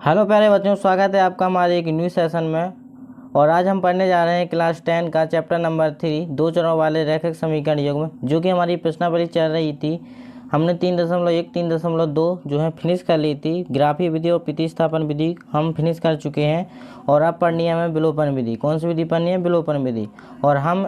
Hello प्यारे बच्चों, स्वागत है आपका हमारे एक न्यू सेशन में। और आज हम पढ़ने जा रहे हैं क्लास 10 का चैप्टर नंबर 3 दो चरों वाले रैखिक समीकरण युग्म, जो कि हमारी प्रश्नावली चल रही थी। हमने 3.1 3.2 जो है फिनिश कर ली थी। ग्राफीय विधि और प्रतिस्थापन विधि हम फिनिश कर चुके हैं। और अब पढ़नी है हमें विलोपन विधि। कौन सी विधि पढ़नी है? विलोपन विधि। और हम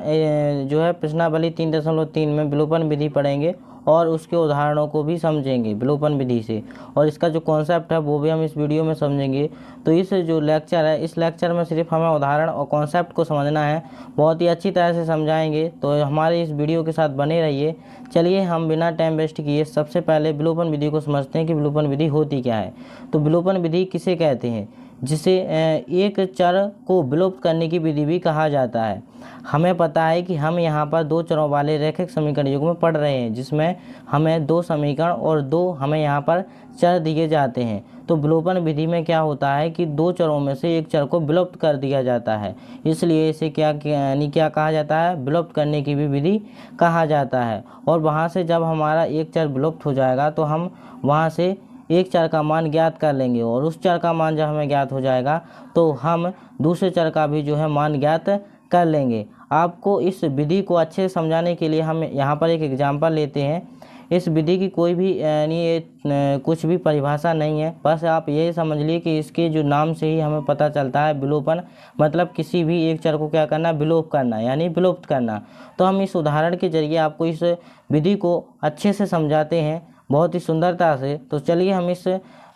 जो है प्रश्नावली 3.3 में विलोपन विधि पढ़ेंगे और उसके उदाहरणों को भी समझेंगे विलोपन विधि से। और इसका जो कॉन्सेप्ट है वो भी हम इस वीडियो में समझेंगे। तो इस जो लेक्चर है, इस लेक्चर में सिर्फ हमें उदाहरण और कॉन्सेप्ट को समझना है। बहुत ही अच्छी तरह से समझाएंगे, तो हमारे इस वीडियो के साथ बने रहिए। चलिए हम बिना टाइम वेस्ट किए सबसे पहले विलोपन विधि को समझते हैं कि विलोपन विधि होती क्या है। तो विलोपन विधि किसे कहते हैं? जिसे एक चर को विलुप्त करने की विधि भी कहा जाता है। हमें पता है कि हम यहाँ पर दो चरों वाले रैखिक समीकरण युग्म में पढ़ रहे हैं, जिसमें हमें दो समीकरण और दो हमें यहाँ पर चर दिए जाते हैं। तो विलोपन विधि में क्या होता है कि दो चरों में से एक चर को विलुप्त कर दिया जाता है, इसलिए इसे क्या कहा जाता है? विलुप्त करने की भी विधि कहा जाता है। और वहाँ से जब हमारा एक चर विलुप्त हो जाएगा तो हम वहाँ से एक चर का मान ज्ञात कर लेंगे, और उस चर का मान जब हमें ज्ञात हो जाएगा तो हम दूसरे चर का भी जो है मान ज्ञात कर लेंगे। आपको इस विधि को अच्छे से समझाने के लिए हम यहाँ पर एक एग्जाम्पल लेते हैं। इस विधि की कोई भी कुछ भी परिभाषा नहीं है, बस आप ये समझ लिए कि इसके जो नाम से ही हमें पता चलता है विलोपन, मतलब किसी भी एक चर को क्या करना? विलोप करना, यानी विलुप्त करना। तो हम इस उदाहरण के जरिए आपको इस विधि को अच्छे से समझाते हैं, बहुत ही सुंदरता से। तो चलिए हम इस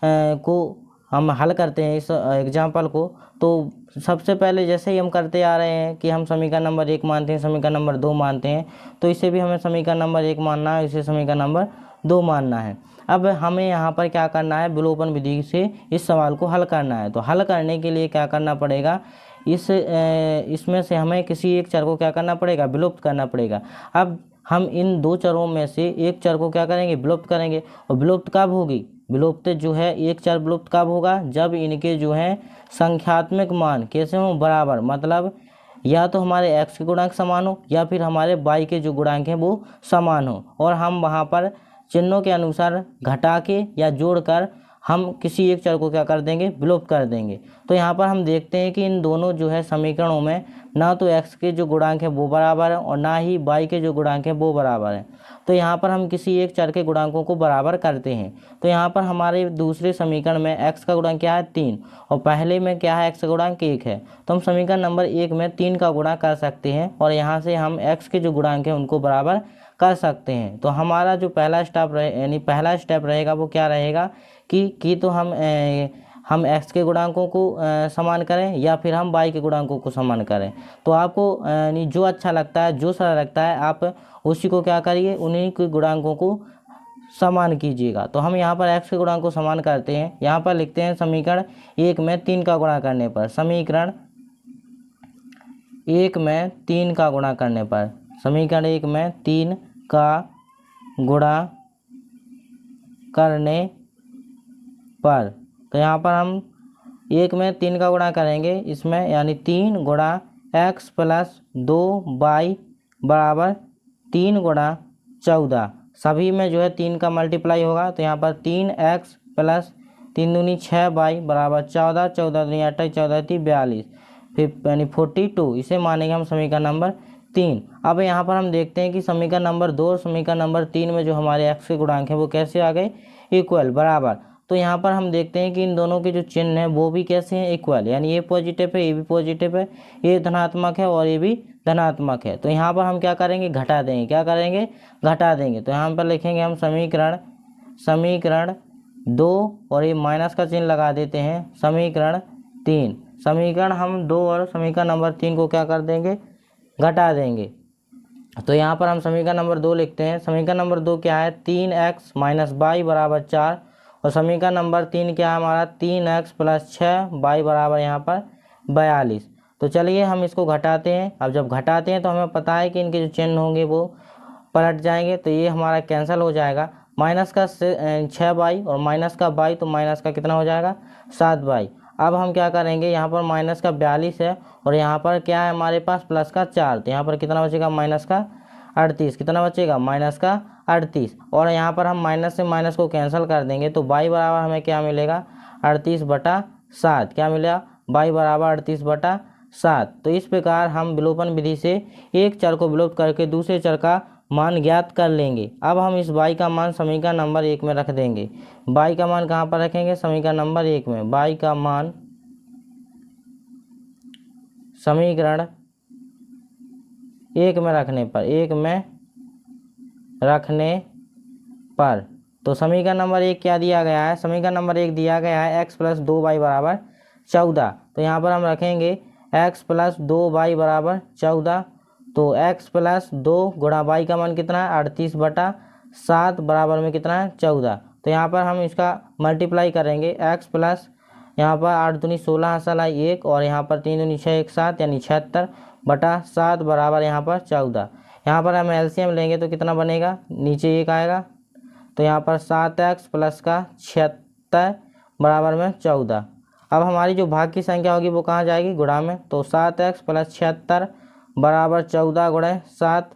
को हम हल करते हैं, इस एग्जाम्पल को। तो सबसे पहले जैसे ही हम करते आ रहे हैं कि हम समीकरण नंबर 1 मानते हैं, समीकरण नंबर 2 मानते हैं, तो इसे भी हमें समीकरण नंबर 1 मानना है, इसे समीकरण नंबर 2 मानना है। अब हमें यहाँ पर क्या करना है? विलोपन विधि से इस सवाल को हल करना है। तो हल करने के लिए क्या करना पड़ेगा? इसमें से हमें किसी एक चर को क्या करना पड़ेगा? विलुप्त करना पड़ेगा। अब हम इन दो चरों में से एक चर को क्या करेंगे? विलुप्त करेंगे। और विलुप्त कब होगी? विलुप्त जो है एक चर विलुप्त कब होगा? जब इनके जो है संख्यात्मक मान कैसे हों? बराबर, मतलब या तो हमारे x के गुणांक समान हो या फिर हमारे y के जो गुणांक हैं वो समान हो। और हम वहाँ पर चिन्हों के अनुसार घटा के या जोड़कर हम किसी एक चर को क्या कर देंगे? विलुप्त कर देंगे। तो यहाँ पर हम देखते हैं कि इन दोनों जो है समीकरणों में ना तो x के जो गुणांक है वो बराबर है और ना ही y के जो गुणांक है वो बराबर है। तो यहाँ पर हम किसी एक चर के गुणांकों को बराबर करते हैं। तो यहाँ पर हमारे दूसरे समीकरण में x का गुणांक क्या है? 3, और पहले में क्या है? x का गुणांक 1 है। तो हम समीकरण नंबर 1 में 3 का गुणा कर सकते हैं और यहाँ से हम x के जो गुणांक हैं उनको बराबर कर सकते हैं। तो हमारा जो पहला स्टेप रहेगा वो क्या रहेगा कि तो हम x के गुणांकों को समान करें या फिर हम y के गुणांकों को समान करें। तो आपको जो अच्छा लगता है, जो सरल लगता है, आप उसी को क्या करिए? उन्हीं के गुणांकों को समान कीजिएगा। तो हम यहाँ पर x के गुणांक को समान करते हैं। यहाँ पर लिखते हैं समीकरण 1 में 3 का गुणा करने पर, समीकरण 1 में 3 का गुणा करने पर, समीकरण 1 में 3 का गुणा करने पर, तो यहाँ पर हम 1 में 3 का गुणा करेंगे इसमें, यानी 3 गुणा x प्लस 2y बराबर 3 गुणा 14। सभी में जो है 3 का मल्टीप्लाई होगा, तो यहाँ पर 3x प्लस 3 दूनी 6y बराबर 14, 14 दूनी 28, 14 थी 42, फिर यानी 42। इसे मानेंगे हम समीकरण नंबर 3। अब यहाँ पर हम देखते हैं कि समीकरण नंबर 2 और समीकरण नंबर 3 में जो हमारे x के गुणांक हैं वो कैसे आ गए? इक्वल, बराबर। तो यहाँ पर हम देखते हैं कि इन दोनों के जो चिन्ह हैं वो भी कैसे हैं? इक्वल, यानी ये पॉजिटिव है, ये भी पॉजिटिव है, ये धनात्मक है और ये भी धनात्मक है। तो यहाँ पर हम क्या करेंगे? घटा देंगे। क्या करेंगे? घटा देंगे। तो यहाँ पर लिखेंगे हम समीकरण 2 और ये माइनस का चिन्ह लगा देते हैं, समीकरण 3। समीकरण हम 2 और समीकरण नंबर 3 को क्या कर देंगे? घटा देंगे। तो यहाँ पर हम समीकरण नंबर 2 लिखते हैं। समीकरण नंबर 2 क्या है? 3x माइनस y बराबर 4, और समीकरण नंबर 3 क्या है हमारा? 3x प्लस 6y बराबर यहाँ पर 42। तो चलिए हम इसको घटाते हैं। अब जब घटाते हैं तो हमें पता है कि इनके जो चिन्ह होंगे वो पलट जाएंगे, तो ये हमारा कैंसिल हो जाएगा। माइनस का 6y और माइनस का y, तो माइनस का कितना हो जाएगा? 7y। अब हम क्या करेंगे? यहाँ पर माइनस का 42 है और यहाँ पर क्या है हमारे पास? प्लस का 4, तो यहाँ पर कितना बचेगा? माइनस का 38। कितना बचेगा? माइनस का 38। और यहाँ पर हम माइनस से माइनस को कैंसिल कर देंगे, तो y बराबर हमें क्या मिलेगा? 38/7। क्या मिला? y बराबर 38/7। तो इस प्रकार हम विलोपन विधि से एक चर को विलोप करके दूसरे चर का मान ज्ञात कर लेंगे। अब हम इस y का मान समीकरण नंबर 1 में रख देंगे। y का मान कहाँ पर रखेंगे? समीकरण नंबर 1 में। y का मान समीकरण 1 में रखने पर तो समीकरण नंबर 1 क्या दिया गया है? समीकरण नंबर 1 दिया गया है x + 2y बराबर 14। तो यहाँ पर हम रखेंगे x + 2y बराबर 14। तो x + 2 गुणा y का मान कितना है? 38/7 बराबर में कितना है? 14। तो यहाँ पर हम इसका मल्टीप्लाई करेंगे। x प्लस यहाँ पर 8 दूनी 16 हासिल आई 1 और यहाँ पर 3 दूनी 6 1 7 यानी 76/7 बराबर यहाँ पर 14। यहाँ पर हम एलसीएम लेंगे तो कितना बनेगा? नीचे 1 आएगा तो यहाँ पर 7x प्लस का 76 बराबर में 14। अब हमारी जो भाग की संख्या होगी वो कहाँ जाएगी? गुणा में। तो 7x प्लस 76 बराबर 14 गुणे 7।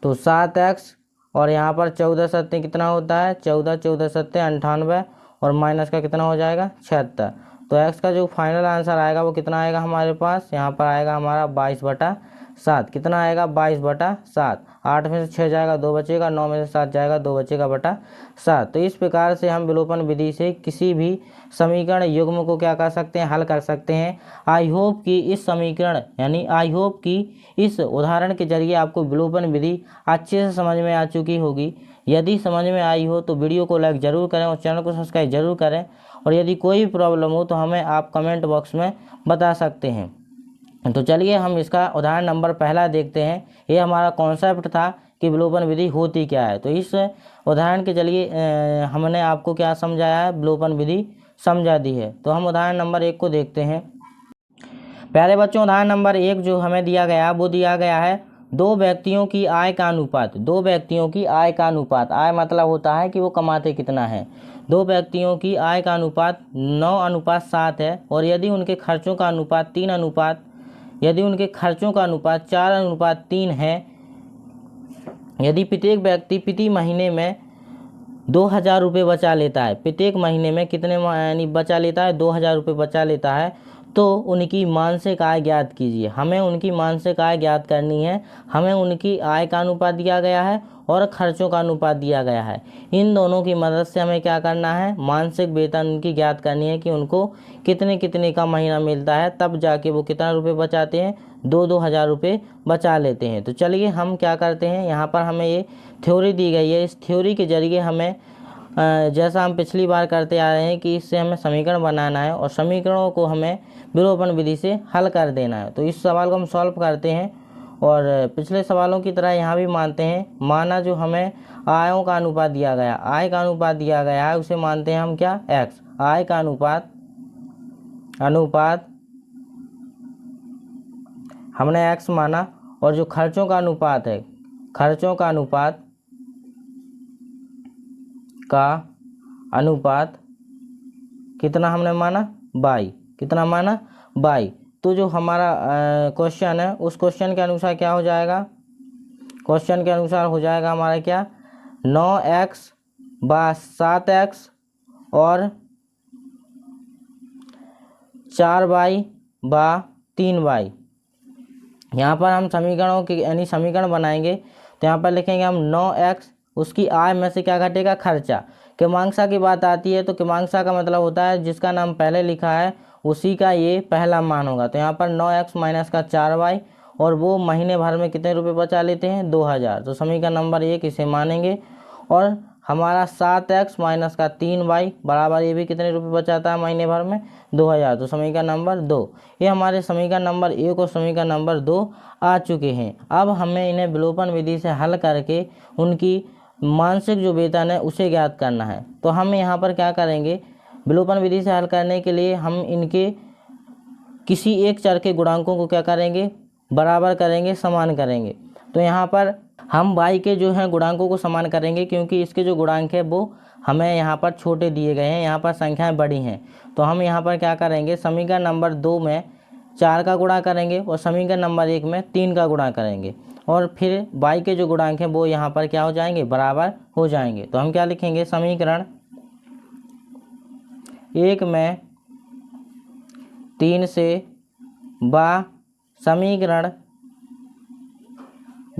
तो 7x और यहाँ पर 14 सत्ते कितना होता है? 14 14 सत्ते 98 और माइनस का कितना हो जाएगा? 76। तो x का जो फाइनल आंसर आएगा वो कितना आएगा हमारे पास? यहाँ पर आएगा हमारा 22/7। कितना आएगा? 22/7। 8 में से 6 जाएगा 2 बचेगा, 9 में से 7 जाएगा 2 बचेगा बटा 7। तो इस प्रकार से हम विलोपन विधि से किसी भी समीकरण युग्म को क्या कर सकते हैं? हल कर सकते हैं। आई होप कि इस समीकरण आई होप कि इस उदाहरण के जरिए आपको विलोपन विधि अच्छे से समझ में आ चुकी होगी। यदि समझ में आई हो तो वीडियो को लाइक ज़रूर करें और चैनल को सब्सक्राइब जरूर करें। और यदि कोई प्रॉब्लम हो तो हमें आप कमेंट बॉक्स में बता सकते हैं। तो चलिए हम इसका उदाहरण नंबर पहला देखते हैं। ये हमारा कॉन्सेप्ट था कि विलोपन विधि होती क्या है। तो इस उदाहरण के जरिए हमने आपको क्या समझाया है? विलोपन विधि समझा दी है। तो हम उदाहरण नंबर 1 को देखते हैं। प्यारे बच्चों, उदाहरण नंबर 1 जो हमें दिया गया वो दिया गया है 2 व्यक्तियों की आय का अनुपात। 2 व्यक्तियों की आय का अनुपात, आय मतलब होता है कि वो कमाते कितना है। 2 व्यक्तियों की आय का अनुपात 9:7 है और यदि उनके खर्चों का अनुपात 4:3 है, यदि प्रत्येक व्यक्ति प्रति महीने में 2000 रुपये बचा लेता है, प्रत्येक महीने में कितने यानी बचा लेता है? 2000 रुपये बचा लेता है, तो उनकी मासिक आय ज्ञात कीजिए। हमें उनकी मासिक आय ज्ञात करनी है। हमें उनकी आय का अनुपात दिया गया है और खर्चों का अनुपात दिया गया है। इन दोनों की मदद से हमें क्या करना है? मासिक वेतन उनकी ज्ञात करनी है कि उनको कितने कितने का महीना मिलता है, तब जाके वो कितना रुपये बचाते हैं? 2-2 हज़ार रुपये बचा लेते हैं। तो चलिए हम क्या करते हैं, यहाँ पर हमें ये थ्योरी दी गई है। इस थ्योरी के जरिए हमें जैसा हम पिछली बार करते आ रहे हैं कि इससे हमें समीकरण बनाना है और समीकरणों को हमें विलोपन विधि से हल कर देना है। तो इस सवाल को हम सॉल्व करते हैं और पिछले सवालों की तरह यहाँ भी मानते हैं। माना जो हमें आयों का अनुपात दिया गया, आय का अनुपात दिया गया है, उसे मानते हैं हम क्या? x। आय का अनुपात हमने x माना और जो खर्चों का अनुपात है, खर्चों का अनुपात कितना हमने माना? y। कितना माना? y। तो जो हमारा क्वेश्चन है उस क्वेश्चन के अनुसार क्या हो जाएगा? क्वेश्चन के अनुसार हो जाएगा हमारा क्या? 9x/7x और 4y/3y। यहाँ पर हम समीकरणों के समीकरण बनाएंगे। तो यहाँ पर लिखेंगे हम 9x, उसकी आय में से क्या घटेगा? खर्चा। क्रमांकता की बात आती है तो क्रमांकता का मतलब होता है जिसका नाम पहले लिखा है उसी का ये पहला मान होगा। तो यहाँ पर 9x माइनस का 4y और वो महीने भर में कितने रुपए बचा लेते हैं? 2000। तो समीकरण नंबर 1 इसे मानेंगे। और हमारा 7x माइनस का 3y बराबर ये भी कितने रुपए बचाता है महीने भर में? 2000। तो समीकरण नंबर 2, ये हमारे समीकरण नंबर 1 और समीकरण नंबर 2 आ चुके हैं। अब हमें इन्हें विलोपन विधि से हल करके उनकी मासिक जो वेतन है उसे ज्ञात करना है। तो हम यहाँ पर क्या करेंगे? विलोपन विधि से हल करने के लिए हम इनके किसी एक चर के गुणांकों को क्या करेंगे? बराबर करेंगे, समान करेंगे। तो यहाँ पर हम y के जो हैं गुणांकों को समान करेंगे क्योंकि इसके जो गुणांक है वो हमें यहाँ पर छोटे दिए गए हैं, यहाँ पर संख्याएं बड़ी हैं। तो हम यहाँ पर क्या करेंगे? समीकरण नंबर 2 में 4 का गुणा करेंगे और समीकरण नंबर 1 में 3 का गुणा करेंगे और फिर y के जो गुणांक हैं वो यहाँ पर क्या हो जाएंगे? बराबर हो जाएंगे। तो हम क्या लिखेंगे? 1 में 3 से व समीकरण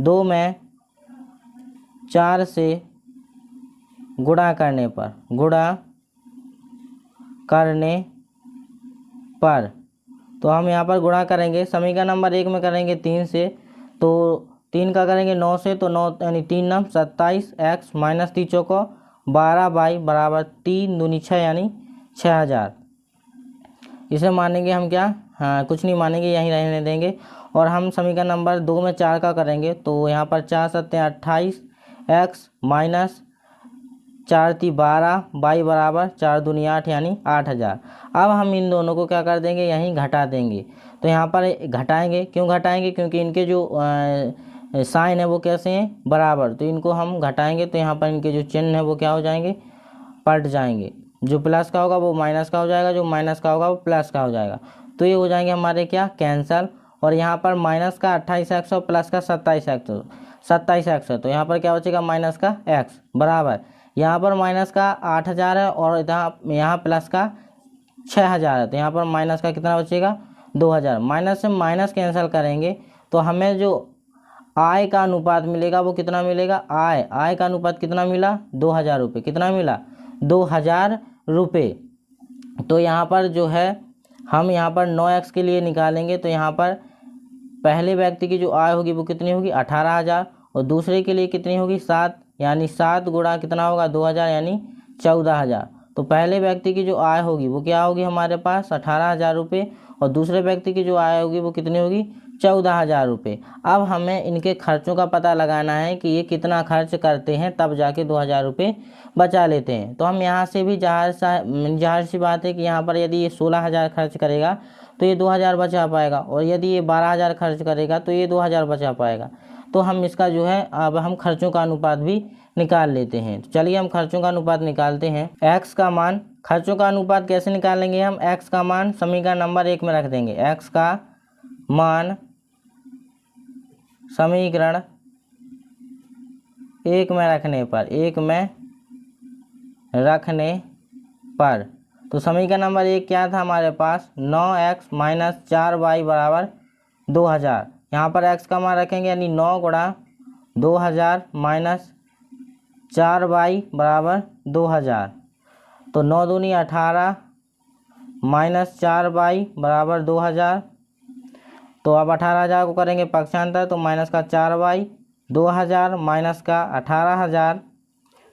2 में 4 से गुणा करने पर तो हम यहाँ पर गुणा करेंगे। समीकरण नंबर 1 में करेंगे 3 से, तो 3 का करेंगे 9 से, तो 9 यानी 3 9 27 x माइनस 3 चौको 12 y बराबर 3 दूनी 6 यानी 6000। इसे मानेंगे हम क्या, हाँ कुछ नहीं मानेंगे, यहीं रहने देंगे। और हम समीकरण नंबर 2 में 4 का करेंगे, तो यहाँ पर 4 7 28 x माइनस 4 3 12 y बराबर 4 दूनी 8 यानी 8000। अब हम इन दोनों को क्या कर देंगे, यहीं घटा देंगे। तो यहाँ पर घटाएंगे, क्यों घटाएंगे, क्योंकि इनके जो साइन है वो कैसे हैं, बराबर, तो इनको हम घटाएंगे। तो यहाँ पर इनके जो चिन्ह है वो क्या हो जाएंगे, पलट जाएंगे। जो प्लस का होगा वो माइनस का हो जाएगा, जो माइनस का होगा वो प्लस का हो जाएगा। तो ये हो जाएंगे हमारे क्या, कैंसल। और यहाँ पर माइनस का 28x और प्लस का 27x है, तो यहाँ पर क्या बचेगा, माइनस का x बराबर, यहाँ पर माइनस का 8000 है और यहाँ प्लस का 6000 है, तो यहाँ पर माइनस का कितना बचेगा, 2000। माइनस से माइनस कैंसिल करेंगे तो हमें जो आय का अनुपात मिलेगा वो कितना मिलेगा, आय का अनुपात कितना मिला, 2000 रुपये। कितना मिला, 2000 रुपये। तो यहाँ पर जो है हम यहाँ पर 9x के लिए निकालेंगे, तो यहाँ पर पहले व्यक्ति की जो आय होगी वो कितनी होगी, 18000, और दूसरे के लिए कितनी होगी, 7, यानी 7 गुणा कितना होगा, 2000 यानी 14000। तो पहले व्यक्ति की जो आय होगी वो क्या होगी हमारे पास 18000 रुपये, और दूसरे व्यक्ति की जो आय होगी वो कितनी होगी, 14000 रुपये। अब हमें इनके खर्चों का पता लगाना है कि ये कितना खर्च करते हैं, तब जाके 2000 रुपये बचा लेते हैं। तो हम यहाँ से भी जाहिर सी बात है कि यहाँ पर यदि ये 16000 खर्च करेगा तो ये 2000 बचा पाएगा, और यदि ये 12000 खर्च करेगा तो ये 2000 बचा पाएगा। तो हम इसका जो है अब हम खर्चों का अनुपात भी निकाल लेते हैं। तो चलिए हम खर्चों का अनुपात निकालते हैं। x का मान, खर्चों का अनुपात कैसे निकालेंगे हम, x का मान समीकरण नंबर 1 में रख देंगे। x का मान समीकरण 1 में रखने पर तो समीकरण नंबर 1 क्या था हमारे पास, 9x माइनस 4y बराबर 2000। यहाँ पर x का मान रखेंगे, यानी 9 गुणा 2000 माइनस 4y बराबर 2000। तो 9 दूनी 18 माइनस 4y बराबर 2000। तो अब 18000 को करेंगे पक्षांतर, तो माइनस का 4y, 2000 माइनस का 18000,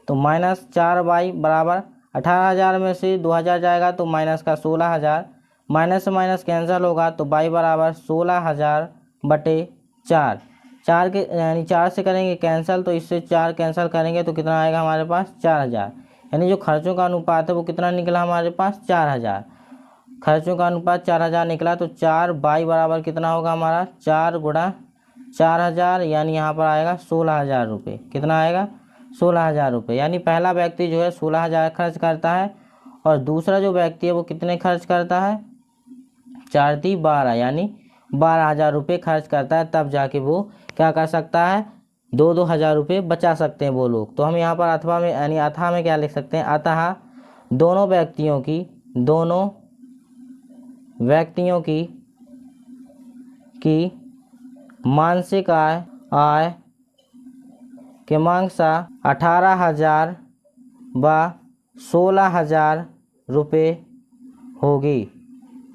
तो माइनस 4y बराबर 18000 में से 2000 जाएगा तो माइनस का 16000, माइनस से माइनस कैंसिल होगा, तो y बराबर 16000 बटे 4। 4 के यानी 4 से करेंगे कैंसिल, तो इससे 4 कैंसिल करेंगे तो कितना आएगा हमारे पास, 4000। यानी जो खर्चों का अनुपात है वो कितना निकला हमारे पास, 4000। खर्चों का अनुपात 4000 निकला, तो 4 y बराबर कितना होगा हमारा, 4 गुणा 4000, यानी यहाँ पर आएगा 16000 रुपये। कितना आएगा, 16000 रुपये। यानी पहला व्यक्ति जो है 16000 खर्च करता है, और दूसरा जो व्यक्ति है वो कितने खर्च करता है, 4 3 12, यानी 12000 रुपये खर्च करता है। तब जाके वो क्या कर सकता है, 2-2000 रुपये बचा सकते हैं वो लोग। तो हम यहाँ पर अथवा में यानी अथा में क्या लिख सकते हैं, अतः दोनों व्यक्तियों की मासिक आय क्रमांकसा 18000 व 16000 रुपये होगी।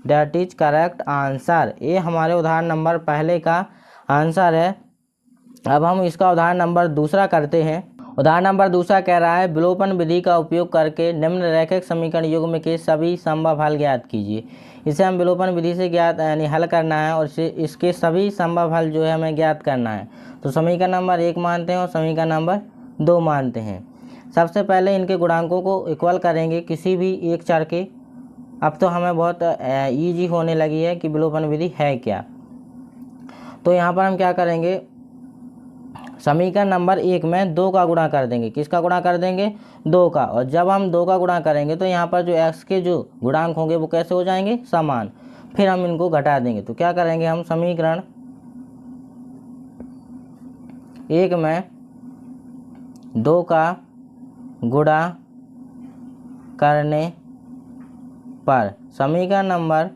That is correct answer. ये हमारे उदाहरण नंबर पहले का आंसर है। अब हम इसका उदाहरण नंबर दूसरा करते हैं। उदाहरण नंबर दूसरा कह रहा है, विलोपन विधि का उपयोग करके निम्नलिखित समीकरण युग्म के सभी संभव हल ज्ञात कीजिए। इसे हम विलोपन विधि से ज्ञात यानी हल करना है, और इसके सभी संभव हल जो है हमें ज्ञात करना है। तो समीकरण नंबर 1 मानते हैं और समीकरण नंबर 2 मानते हैं। सबसे पहले इनके गुणांकों को इक्वल करेंगे किसी भी एक चर के। अब तो हमें बहुत ईजी होने लगी है कि विलोपन विधि है क्या। तो यहाँ पर हम क्या करेंगे, समीकरण नंबर 1 में 2 का गुणा कर देंगे। किसका गुणा कर देंगे, 2 का। और जब हम 2 का गुणा करेंगे तो यहाँ पर जो x के जो गुणांक होंगे वो कैसे हो जाएंगे, समान। फिर हम इनको घटा देंगे। तो क्या करेंगे हम, समीकरण 1 में 2 का गुणा करने पर समीकरण नंबर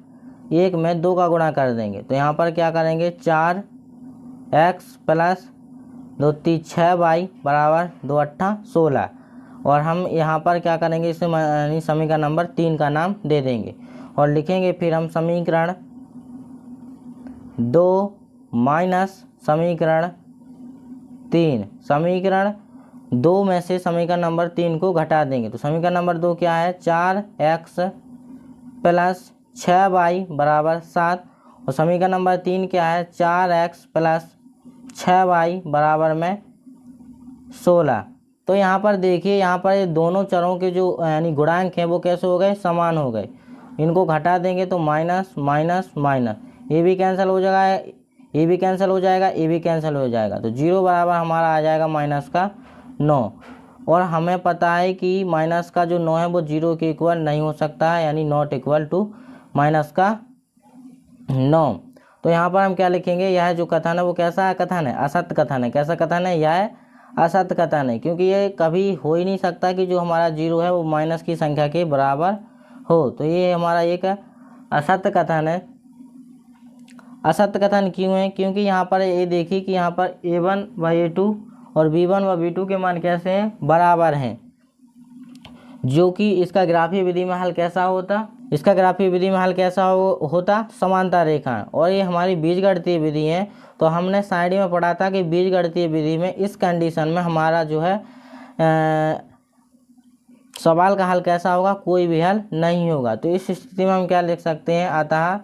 1 में 2 का गुणा कर देंगे। तो यहाँ पर क्या करेंगे, 4x प्लस 2 3 6y बराबर 2 8 16। और हम यहाँ पर क्या करेंगे, इसे यानी समीकरण नंबर 3 का नाम दे देंगे और लिखेंगे फिर हम समीकरण 2 माइनस समीकरण 3। समीकरण 2 में से समीकरण नंबर 3 को घटा देंगे। तो समीकरण नंबर 2 क्या है, 4x प्लस 6y बराबर 7। और समीकरण नंबर 3 क्या है, 4x प्लस 6y बराबर में 16। तो यहाँ पर देखिए, यहाँ पर ये दोनों चरों के जो यानी गुणांक हैं वो कैसे हो गए, समान हो गए। इनको घटा देंगे तो माइनस माइनस माइनस, ये भी कैंसिल हो जाएगा, ये भी कैंसिल हो जाएगा, ये भी कैंसिल हो जाएगा। तो 0 बराबर हमारा आ जाएगा माइनस का 9। और हमें पता है कि माइनस का जो 9 है वो 0 के इक्वल नहीं हो सकता है, यानी नॉट इक्वल टू माइनस का 9। तो यहाँ पर हम क्या लिखेंगे, यह जो कथन है वो कैसा है, कथन है, असत्य कथन है। कैसा कथन है, यह असत्य कथन है, क्योंकि ये कभी हो ही नहीं सकता कि जो हमारा 0 है वो माइनस की संख्या के बराबर हो। तो ये हमारा एक असत्य कथन है। असत्य कथन क्यों है, क्योंकि यहाँ पर ये देखिए कि यहाँ पर a1 व a2 और b1 व b2 के मान कैसे हैं, बराबर हैं, जो कि इसका ग्राफीय विधि में हल कैसा होता, इसका ग्राफीय विधि में हल कैसा होता, समांतर रेखा। और ये हमारी बीजगणितीय विधि है। तो हमने साइड में पढ़ा था कि बीजगणितीय विधि में इस कंडीशन में हमारा जो है सवाल का हल कैसा होगा, कोई भी हल नहीं होगा। तो इस स्थिति में हम क्या लिख सकते हैं, अतः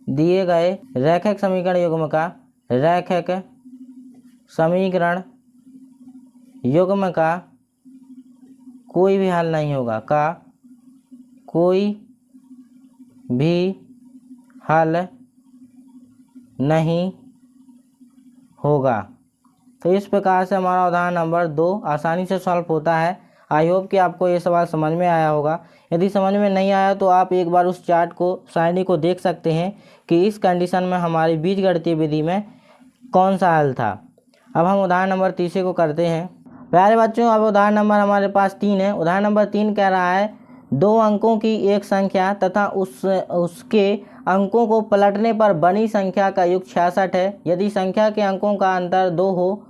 दिए गए रैखिक समीकरण युग्म का, रैखिक समीकरण युग्म का कोई भी हल नहीं होगा, का कोई भी हल नहीं होगा। तो इस प्रकार से हमारा उदाहरण नंबर 2 आसानी से सॉल्व होता है। आई होप कि आपको ये सवाल समझ में आया होगा। यदि समझ में नहीं आया तो आप एक बार उस चार्ट को, सारणी को देख सकते हैं कि इस कंडीशन में हमारी बीजगणितीय विधि में कौन सा हल था। अब हम उदाहरण नंबर 3 को करते हैं। प्यारे बच्चों, अब उदाहरण नंबर हमारे पास 3 है। उदाहरण नंबर 3 कह रहा है, 2 अंकों की एक संख्या तथा उसके अंकों को पलटने पर बनी संख्या का योग 66 है। यदि संख्या के अंकों का अंतर 2 हो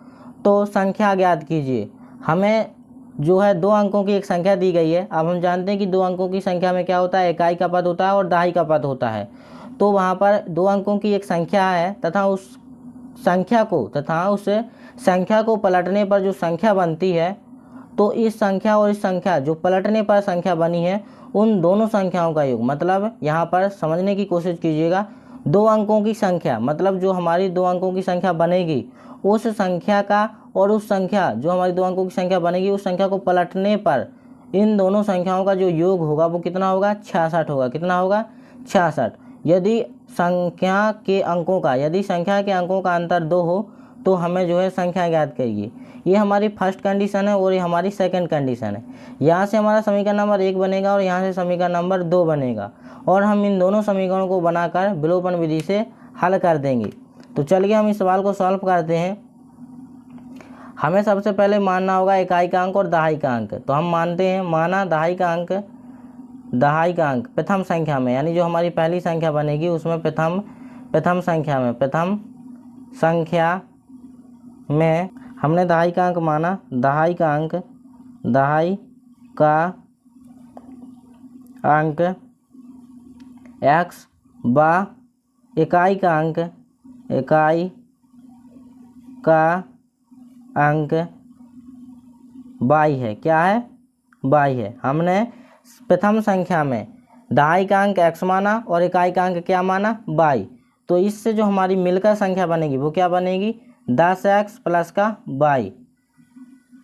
तो संख्या ज्ञात कीजिए। हमें जो है 2 अंकों की एक संख्या दी गई है। अब हम जानते हैं कि 2 अंकों की संख्या में क्या होता है, इकाई का पद होता है और दहाई का पद होता है। तो वहाँ पर 2 अंकों की एक संख्या है तथा उस संख्या को पलटने पर जो संख्या बनती है, तो इस संख्या और इस संख्या जो पलटने पर संख्या बनी है, उन दोनों संख्याओं का योग, मतलब यहाँ पर समझने की कोशिश कीजिएगा। 2 अंकों की संख्या मतलब जो हमारी 2 अंकों की संख्या बनेगी, उस संख्या का और उस संख्या जो हमारी 2 अंकों की संख्या बनेगी, उस संख्या को पलटने पर इन दोनों संख्याओं का जो योग होगा वो कितना होगा, 66 होगा। कितना होगा, 66। यदि संख्या के अंकों का अंतर 2 हो तो हमें जो है संख्या ज्ञात करिए। ये हमारी फर्स्ट कंडीशन है और ये हमारी सेकंड कंडीशन है। यहाँ से हमारा समीकरण नंबर 1 बनेगा और यहाँ से समीकरण नंबर 2 बनेगा और हम इन दोनों समीकरणों को बनाकर विलोपन विधि से हल कर देंगे। तो चलिए हम इस सवाल को सॉल्व करते हैं। हमें सबसे पहले मानना होगा इकाई का अंक और दहाई का अंक। तो हम मानते हैं, माना दहाई का अंक प्रथम संख्या में, यानी जो हमारी पहली संख्या बनेगी उसमें प्रथम संख्या में हमने दहाई का अंक माना। दहाई का अंक x व इकाई का अंक y है। क्या है, y है। हमने प्रथम संख्या में दहाई का अंक x माना और इकाई का अंक क्या माना, y। तो इससे जो हमारी मिलकर संख्या बनेगी वो क्या बनेगी, 10x प्लस का y।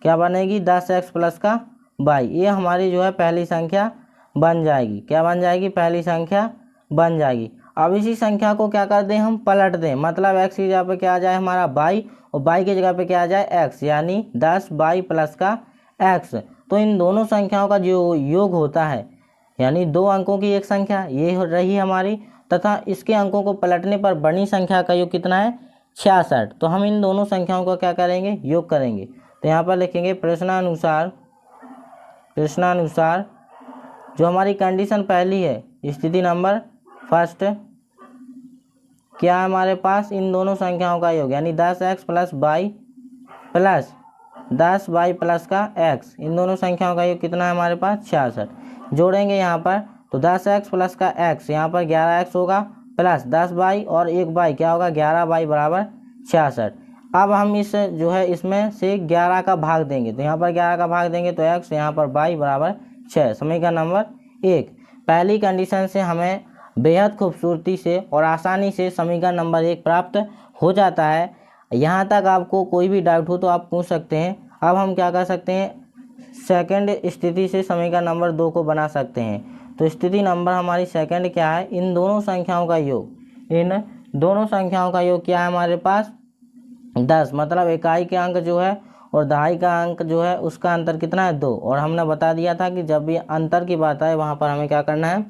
क्या बनेगी, 10x प्लस का y। ये हमारी जो है पहली संख्या बन जाएगी। क्या बन जाएगी, पहली संख्या बन जाएगी। अब इसी संख्या को क्या कर दें, हम पलट दें, मतलब x की जगह पे क्या आ जाए हमारा y और y की जगह पे क्या आ जाए x, यानी 10y प्लस का x। तो इन दोनों संख्याओं का जो योग होता है, यानी 2 अंकों की एक संख्या ये रही हमारी, तथा इसके अंकों को पलटने पर बड़ी संख्या का योग कितना है, 66। तो हम इन दोनों संख्याओं का क्या करेंगे, योग करेंगे। तो यहाँ पर लिखेंगे प्रश्नानुसार जो हमारी कंडीशन पहली है, स्थिति नंबर फर्स्ट, क्या है हमारे पास इन दोनों संख्याओं का योग, यानी 10x plus Y plus 10y plus का x, इन दोनों संख्याओं का योग कितना है हमारे पास 66। जोड़ेंगे यहाँ पर तो 10x प्लस का x, यहाँ पर 11x होगा प्लस 10y और 1y क्या होगा 11y बराबर 66। अब हम इस जो है इसमें से 11 का भाग देंगे, तो यहाँ पर 11 का भाग देंगे तो x, यहाँ पर y बराबर 6। समीकरण नंबर 1। पहली कंडीशन से हमें बेहद खूबसूरती से और आसानी से समीकरण नंबर 1 प्राप्त हो जाता है। यहाँ तक आपको कोई भी डाउट हो तो आप पूछ सकते हैं। अब हम क्या कर सकते हैं, सेकंड स्थिति से समीकरण नंबर 2 को बना सकते हैं। तो स्थिति नंबर हमारी सेकंड क्या है, इन दोनों संख्याओं का योग, इन दोनों संख्याओं का योग क्या है हमारे पास 10, मतलब इकाई के अंक जो है और दहाई का अंक जो है उसका अंतर कितना है 2, और हमने बता दिया था कि जब भी अंतर की बात आए वहाँ पर हमें क्या करना है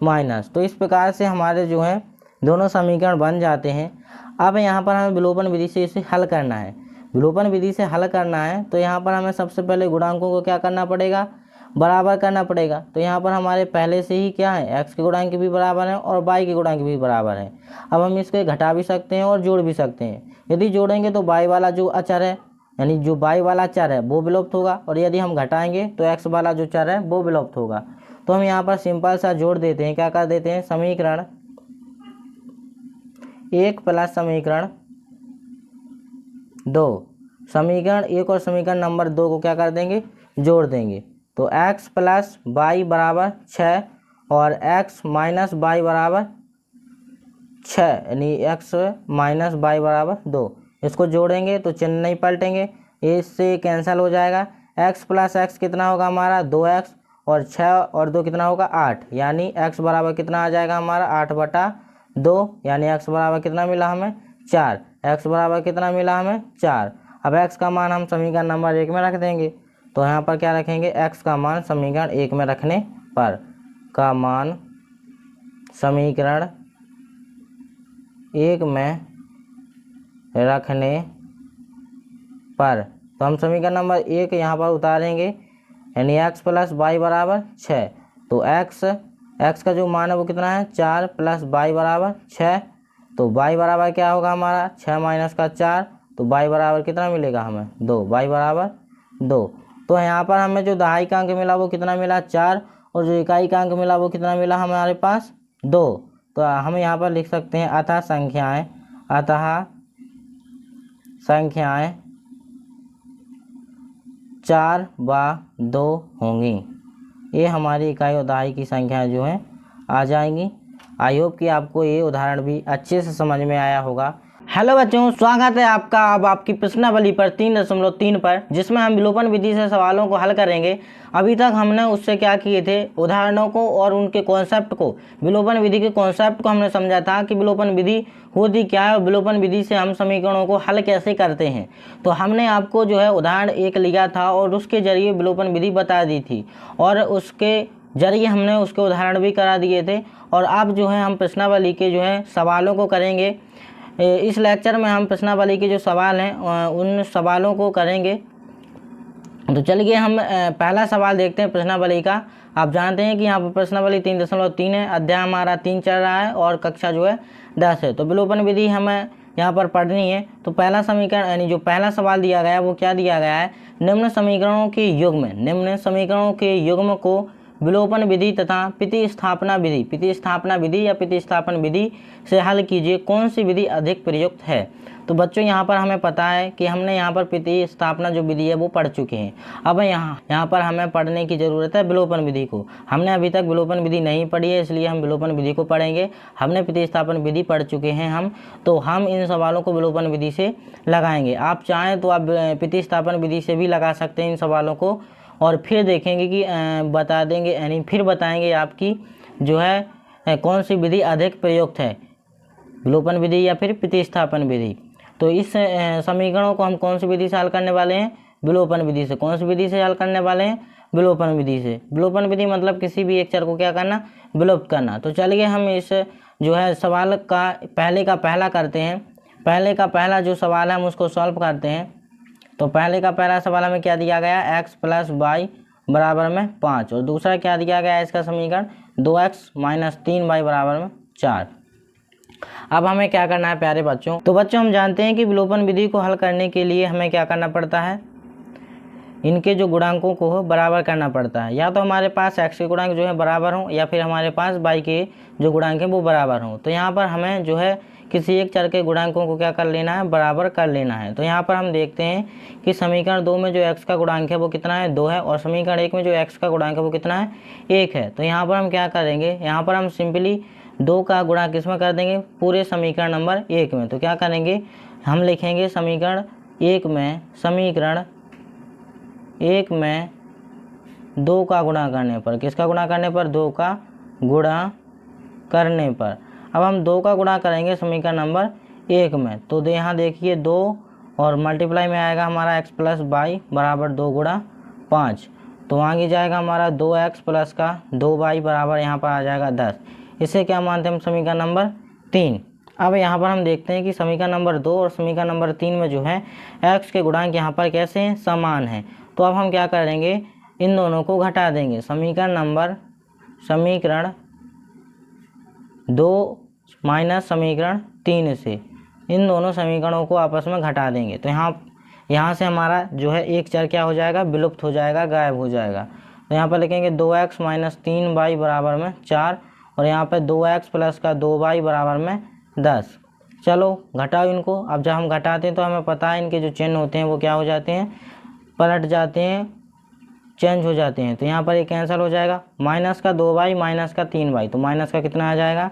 माइनस। तो इस प्रकार से हमारे जो है दोनों समीकरण बन जाते हैं। अब यहाँ पर हमें विलोपन विधि से इसे हल करना है। विलोपन विधि से हल करना है तो यहाँ पर हमें सबसे पहले गुणांकों को क्या करना पड़ेगा, बराबर करना पड़ेगा। तो यहाँ पर हमारे पहले से ही क्या है, x के गुणांक भी बराबर है और y के गुणांक भी बराबर है। अब हम इसके घटा भी सकते हैं और जोड़ भी सकते हैं। यदि जोड़ेंगे तो y वाला जो अचर है, यानी जो y वाला चर है वो विलुप्त होगा, और यदि हम घटाएंगे तो x वाला जो चर है वो विलुप्त होगा। तो हम यहाँ पर सिंपल सा जोड़ देते हैं, क्या कर देते हैं, समीकरण 1 प्लस समीकरण 2, समीकरण 1 और समीकरण नंबर 2 को क्या कर देंगे, जोड़ देंगे। तो x प्लस वाई बराबर 6 और x माइनस वाई बराबर 6, यानी x माइनस वाई बराबर 2। इसको जोड़ेंगे तो चिन्ह नहीं पलटेंगे, इससे कैंसिल हो जाएगा। x प्लस x कितना होगा हमारा 2x, और 6 और 2 कितना होगा 8, यानी x बराबर कितना आ जाएगा हमारा 8/2, यानी x बराबर कितना मिला हमें 4। x बराबर कितना मिला हमें 4। अब x का मान हम समीकरण नंबर 1 में रख देंगे। तो यहाँ पर क्या रखेंगे, x का मान समीकरण 1 में रखने पर, का मान समीकरण 1 में रखने पर, तो हम समीकरण नंबर 1 यहाँ पर उतारेंगे, यानी x प्लस वाई बराबर 6। तो x का जो मान है वो कितना है 4 प्लस वाई बराबर 6। तो y बराबर क्या होगा हमारा 6 माइनस का 4, तो y बराबर कितना मिलेगा हमें 2, y बराबर 2। तो यहाँ पर हमें जो दहाई का अंक मिला वो कितना मिला 4, और जो इकाई का अंक मिला वो कितना मिला हमारे पास 2। तो हम यहाँ पर लिख सकते हैं अतः संख्याएं 4 व 2 होंगी। ये हमारी इकाई और दहाई की संख्याएं जो हैं आ जाएंगी। आई होप कि आपको ये उदाहरण भी अच्छे से समझ में आया होगा। हेलो बच्चों, स्वागत है आपका अब आपकी प्रश्नावली पर 3.3 पर, जिसमें हम विलोपन विधि से सवालों को हल करेंगे। अभी तक हमने उससे क्या किए थे, उदाहरणों को और उनके कॉन्सेप्ट को, विलोपन विधि के कॉन्सेप्ट को हमने समझा था कि विलोपन विधि होती क्या है और विलोपन विधि से हम समीकरणों को हल कैसे करते हैं। तो हमने आपको जो है उदाहरण 1 लिया था और उसके जरिए विलोपन विधि बता दी थी, और उसके जरिए हमने उसके उदाहरण भी करा दिए थे। और अब जो है हम प्रश्नावली के जो है सवालों को करेंगे। इस लेक्चर में हम प्रश्नावली के जो सवाल हैं उन सवालों को करेंगे। तो चलिए हम पहला सवाल देखते हैं प्रश्नावली का। आप जानते हैं कि यहाँ पर प्रश्नावली 3.3 है, अध्याय हमारा 3 चल रहा है और कक्षा जो है 10 है। तो विलोपन विधि हमें यहाँ पर पढ़नी है। तो पहला समीकरण, यानी जो पहला सवाल दिया गया है वो क्या दिया गया है, निम्न समीकरणों के युग्म को विलोपन विधि तथा प्रतिस्थापन विधि या प्रतिस्थापन विधि से हल कीजिए, कौन सी विधि अधिक प्रयुक्त है। तो बच्चों यहाँ पर हमें पता है कि हमने यहाँ पर प्रतिस्थापना जो विधि है वो पढ़ चुके हैं। अब यहाँ पर हमें पढ़ने की ज़रूरत है विलोपन विधि को। हमने अभी तक विलोपन विधि नहीं पढ़ी है, इसलिए हम विलोपन विधि को पढ़ेंगे। हमने प्रतिस्थापन विधि पढ़ चुके हैं तो हम इन सवालों को विलोपन विधि से लगाएंगे। आप चाहें तो आप प्रतिस्थापन विधि से भी लगा सकते हैं इन सवालों को, और फिर देखेंगे कि बता देंगे, यानी फिर बताएंगे आपकी जो है कौन सी विधि अधिक प्रयुक्त है, विलोपन विधि या फिर प्रतिस्थापन विधि। तो इस समीकरणों को हम कौन सी विधि से हल करने वाले हैं, विलोपन विधि से। कौन सी विधि से हल करने वाले हैं, विलोपन विधि से। विलोपन विधि मतलब किसी भी एक चर को क्या करना, विलुप्त करना। तो चलिए हम इस जो है सवाल का पहला करते हैं। पहले का पहला जो सवाल है हम उसको सॉल्व करते हैं। तो पहले का पहला सवाल हमें क्या दिया गया, x प्लस वाई बराबर में 5 और दूसरा क्या दिया गया है इसका समीकरण 2x माइनस 3y बराबर में 4। अब हमें क्या करना है प्यारे बच्चों, तो बच्चों हम जानते हैं कि विलोपन विधि को हल करने के लिए हमें क्या करना पड़ता है, इनके जो गुणांकों को बराबर करना पड़ता है। या तो हमारे पास x के गुणांक जो है बराबर हों या फिर हमारे पास y के जो गुणांक हैं वो बराबर हों। तो यहाँ पर हमें जो है किसी एक चर के गुणांकों को क्या कर लेना है, बराबर कर लेना है। तो यहाँ पर हम देखते हैं कि समीकरण 2 में जो x का गुणांक है वो कितना है, 2 है, और समीकरण 1 में जो x का गुणांक है वो कितना है, 1 है। तो यहाँ पर हम क्या करेंगे, यहाँ पर हम सिंपली 2 का गुणा किसमें कर देंगे, पूरे समीकरण नंबर 1 में। तो क्या करेंगे, हम लिखेंगे समीकरण 1 में 2 का गुणा करने पर, किसका गुणा करने पर, 2 का गुणा करने पर। अब हम 2 का गुणा करेंगे समीकरण नंबर 1 में, तो यहाँ देखिए 2 और मल्टीप्लाई में आएगा हमारा x प्लस वाई बराबर 2 गुणा 5। तो आगे जाएगा हमारा 2x प्लस का 2y बराबर यहाँ पर आ जाएगा 10। इसे क्या मानते हैं हम, समीकरण नंबर 3। अब यहाँ पर हम देखते हैं कि समीकरण नंबर 2 और समीकरण नंबर 3 में जो है x के गुणांक यहाँ पर कैसे हैं, समान हैं। तो अब हम क्या करेंगे, इन दोनों को घटा देंगे। समीकरण 2 माइनस समीकरण 3 से इन दोनों समीकरणों को आपस में घटा देंगे। तो यहाँ से हमारा जो है एक चर क्या हो जाएगा, विलुप्त हो जाएगा, गायब हो जाएगा। तो यहाँ पर लिखेंगे 2x माइनस 3y बराबर में 4 और यहाँ पर 2x प्लस का 2y बराबर में 10। चलो घटाओ इनको। अब जब हम घटाते हैं तो हमें पता है इनके जो चिन्ह होते हैं वो क्या हो जाते हैं, पलट जाते हैं, चेंज हो जाते हैं। तो यहाँ पर ये कैंसिल हो जाएगा, माइनस का 2y माइनस का 3y, तो माइनस का कितना आ जाएगा,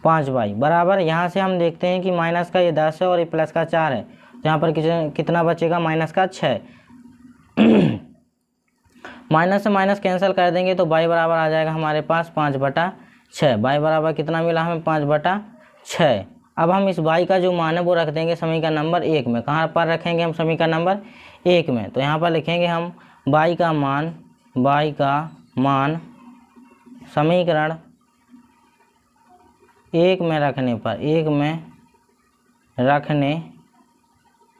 5y बराबर। यहाँ से हम देखते हैं कि माइनस का ये 10 है और ये प्लस का 4 है, तो यहाँ पर कितना बचेगा, माइनस का 6। माइनस से माइनस कैंसिल कर देंगे तो y बराबर आ जाएगा हमारे पास 5/6। y बराबर कितना मिला हमें, 5/6। अब हम इस y का जो मान है वो रख देंगे समीकरण नंबर 1 में। कहाँ पर रखेंगे हम, समीकरण नंबर 1 में। तो यहाँ पर लिखेंगे हम y का मान समीकरण 1 में रखने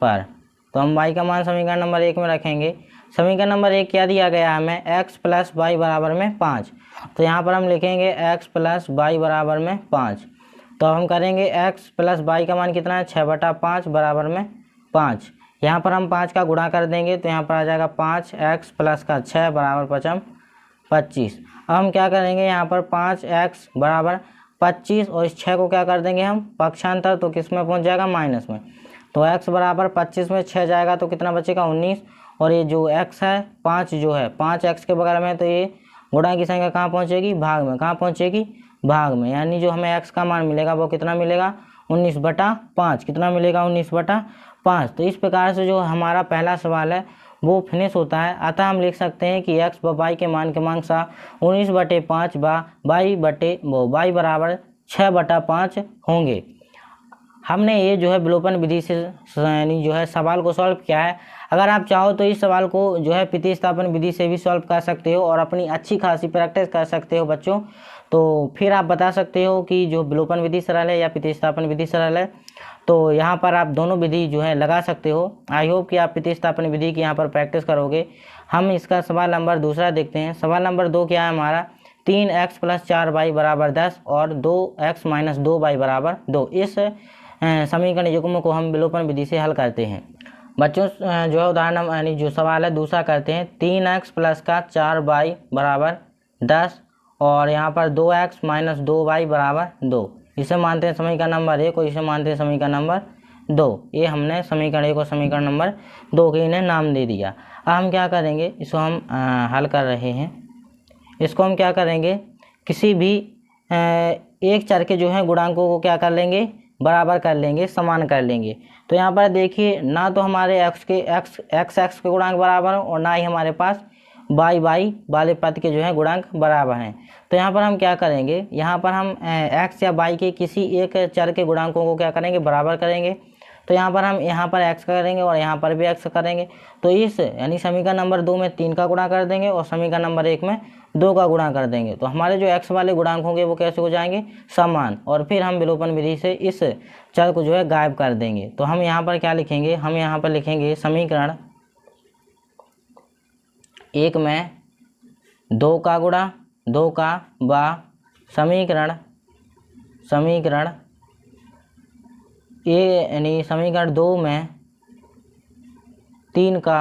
पर, तो हम y का मान समीकरण नंबर 1 में रखेंगे। समीकरण नंबर 1 क्या दिया गया हमें, x प्लस वाई बराबर में 5। तो यहाँ पर हम लिखेंगे x प्लस वाई बराबर में 5। तो अब हम करेंगे x प्लस वाई का मान कितना है, 6/5 बराबर में 5। यहाँ पर हम 5 का गुणा कर देंगे तो यहाँ पर आ जाएगा 5x प्लस का 6 बराबर 25। अब हम क्या करेंगे, यहाँ पर 5x बराबर 25 और इस 6 को क्या कर देंगे हम, पक्षांतर, तो किस में पहुँच जाएगा, माइनस में। तो x बराबर 25 में 6 जाएगा तो कितना बचेगा, 19। और ये जो x है 5 जो है 5x के बगल में, तो ये गुणा की संख्या कहाँ पहुँचेगी, भाग में। कहाँ पहुँचेगी, भाग में। यानी जो हमें x का मान मिलेगा वो कितना मिलेगा, 19/5। कितना मिलेगा, 19/5। तो इस प्रकार से जो हमारा पहला सवाल है वो फिनिश होता है। अतः हम लिख सकते हैं कि x व y के मान के मान सा 19/5 y बराबर 6/5 होंगे। हमने ये जो है विलोपन विधि से यानी जो है सवाल को सॉल्व किया है। अगर आप चाहो तो इस सवाल को जो है प्रतिस्थापन विधि से भी सॉल्व कर सकते हो और अपनी अच्छी खासी प्रैक्टिस कर सकते हो बच्चों। तो फिर आप बता सकते हो कि जो विलोपन विधि सरल है या प्रतिस्थापन विधि सरल है। तो यहाँ पर आप दोनों विधि जो है लगा सकते हो। आई होप कि आप प्रतिस्थापन विधि की यहाँ पर प्रैक्टिस करोगे। हम इसका सवाल नंबर दूसरा देखते हैं। सवाल नंबर 2 क्या है हमारा, 3x प्लस 4y बराबर 10 और 2x माइनस 2y बराबर 2। इस समीकरण युग्म को हम विलोपन विधि से हल करते हैं। बच्चों जो है उदाहरण यानी जो सवाल है दूसरा करते हैं। 3x प्लस का 4y बराबर 10 और यहाँ पर 2x माइनस 2y बराबर 2। इसे मानते हैं समीकरण नंबर 1 और इसे मानते हैं समीकरण नंबर 2। ये हमने समीकरण 1 और समीकरण नंबर 2 के इन्हें नाम दे दिया। अब हम क्या करेंगे, इसको हम हल कर रहे हैं। इसको हम क्या करेंगे, किसी भी एक चर के जो है गुणांकों को क्या कर लेंगे, बराबर कर लेंगे, समान कर लेंगे। तो यहाँ पर देखिए ना तो हमारे x के गुणांक बराबर हो और ना ही हमारे पास y वाले पद के जो है गुणांक बराबर हैं। तो यहाँ पर हम क्या करेंगे, यहाँ पर हम x या y के किसी एक चर के गुणांकों को क्या करेंगे, बराबर करेंगे। तो यहाँ पर हम यहाँ पर x करेंगे और यहाँ पर भी x करेंगे। तो इस यानी समीकरण नंबर 2 में 3 का गुणा कर देंगे और समीकरण नंबर 1 में 2 का गुणा कर देंगे। तो हमारे जो x वाले गुणांक होंगे वो कैसे हो जाएंगे, समान। और फिर हम विलोपन विधि से इस चर को जो है गायब कर देंगे। तो हम यहाँ पर क्या लिखेंगे, हम यहाँ पर लिखेंगे समीकरण 1 में 2 का गुणा 2 का बा समीकरण ए यानी समीकरण 2 में 3 का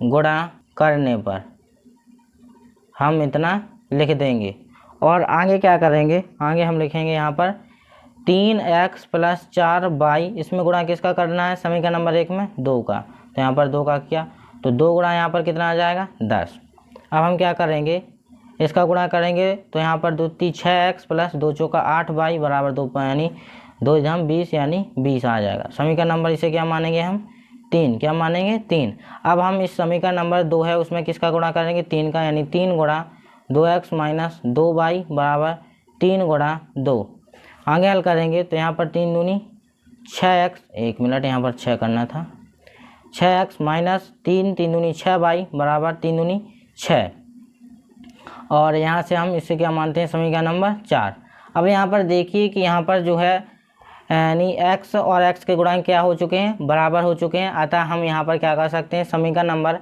गुणा करने पर हम इतना लिख देंगे। और आगे क्या करेंगे, आगे हम लिखेंगे यहाँ पर 3x + 4y, इसमें गुणा किसका करना है, समीकरण नंबर 1 में 2 का, तो यहाँ पर 2 का किया तो 2 गुणा यहाँ पर कितना आ जाएगा 10। अब हम क्या करेंगे, इसका गुणा करेंगे तो यहाँ पर 2 3 6x + 2 चौका 8y बराबर 2 यानी 2 जम 20 यानी 20 आ जाएगा। समीकरण नंबर इसे क्या मानेंगे हम 3, क्या मानेंगे 3। अब हम इस समीकरण नंबर 2 है उसमें किसका गुणा करेंगे 3 का, यानी 3 गुणा 2x - 2y बराबर 3 गुणा 2। आगे हल करेंगे तो यहाँ पर 3 दूनी 6x, 1 मिनट यहाँ पर 6 करना था, 6x - 3 3 दूनी 6y बराबर 3 दूनी 6। और यहाँ से हम इससे क्या मानते हैं समीकरण नंबर 4। अब यहाँ पर देखिए कि यहाँ पर जो है यानी x और x के गुणांक क्या हो चुके हैं, बराबर हो चुके हैं। अतः हम यहाँ पर क्या कर सकते हैं, समीकरण नंबर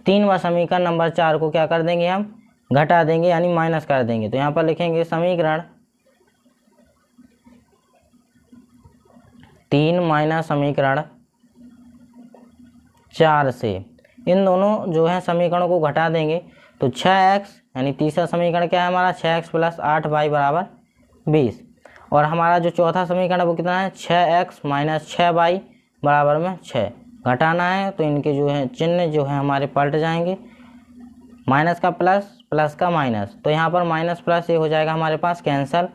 3 व समीकरण नंबर 4 को क्या कर देंगे, हम घटा देंगे यानी माइनस कर देंगे। तो यहाँ पर लिखेंगे समीकरण 3 माइनस समीकरण 4 से इन दोनों जो है समीकरणों को घटा देंगे तो 6x यानी तीसरा समीकरण क्या है हमारा 6x + 8y बराबर 20। और हमारा जो चौथा समीकरण है वो कितना है 6x - 6y बराबर में 6। घटाना है तो इनके जो है चिन्ह जो है हमारे पलट जाएंगे, माइनस का प्लस, प्लस का माइनस, तो यहाँ पर माइनस प्लस ये हो जाएगा हमारे पास कैंसल।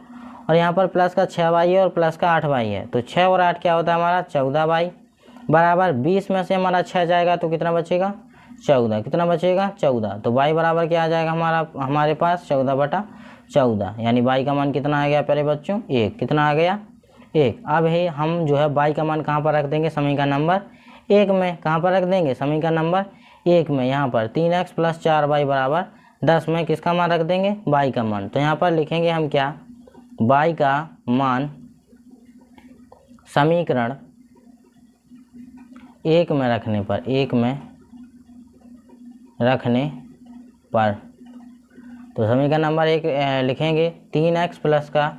और यहाँ पर प्लस का 6y है और प्लस का 8y है, तो 6 और 8 क्या होता है हमारा 14y बराबर 20 में से हमारा 6 जाएगा तो कितना बचेगा 14, कितना बचेगा 14। तो y बराबर क्या आ जाएगा हमारे पास 14/14, यानी y का मान कितना आ गया प्यारे बच्चों 1, कितना आ गया 1। अब है हम जो है y का मान कहाँ पर रख देंगे, समीकरण नंबर 1 में। कहाँ पर रख देंगे, समीकरण नंबर 1 में। यहाँ पर 3x + 4y बराबर 10 में किसका मान रख देंगे, y का मान। तो यहाँ पर लिखेंगे हम क्या, y का मान समीकरण 1 में रखने पर, 1 में रखने पर, तो समीकरण नंबर 1 लिखेंगे 3x + का